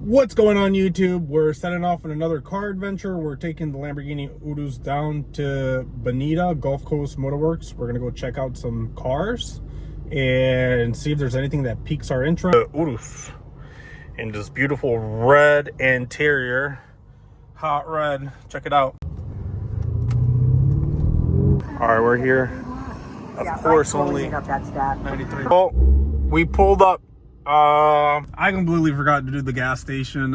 What's going on, YouTube? We're setting off on another car adventure. We're taking the Lamborghini Urus down to Bonita Gulf Coast Motorworks. We're gonna go check out some cars and see if there's anything that piques our interest. The Urus in this beautiful red interior, hot red. Check it out. All right, we're here. Of course, only 93. Oh, we pulled up. I completely forgot to do the gas station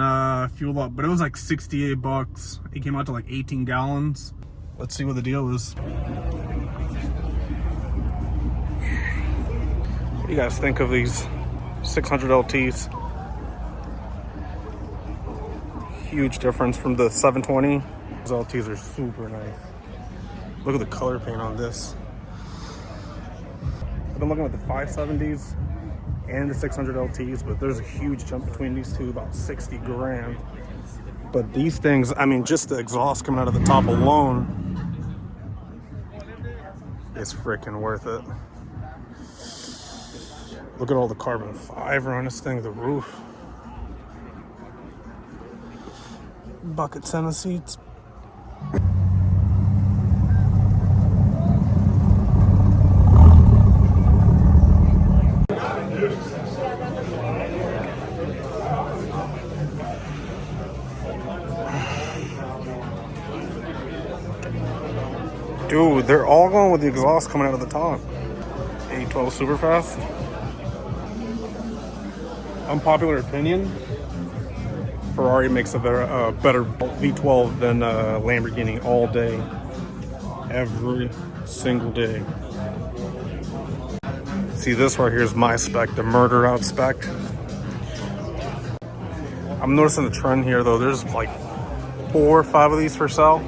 fuel up, but it was like 68 bucks. It came out to like 18 gallons. Let's see what the deal is. What do you guys think of these 600 LTs? Huge difference from the 720. These LTs are super nice. Look at the color paint on this. I've been looking at the 570s and the 600 LTs, but there's a huge jump between these two, about 60 grand. But these things, I mean, just the exhaust coming out of the top alone is freaking worth it. Look at all the carbon fiber on this thing, the roof. Bucket center seats. Dude, they're all going with the exhaust coming out of the top. 812 super fast. Unpopular opinion, Ferrari makes a better V12 than Lamborghini all day. Every single day. See, this right here is my spec, the murder out spec. I'm noticing the trend here though, there's like 4 or 5 of these for sale.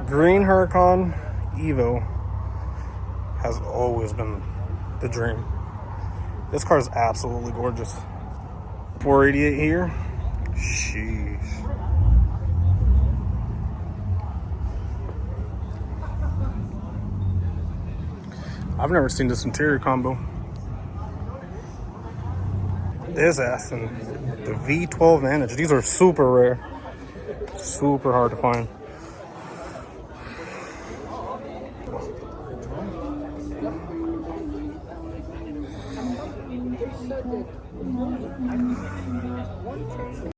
Green Huracan Evo has always been the dream. This car is absolutely gorgeous. 488 here. Sheesh. I've never seen this interior combo. This ass and the V12 Vantage. These are super rare. Super hard to find.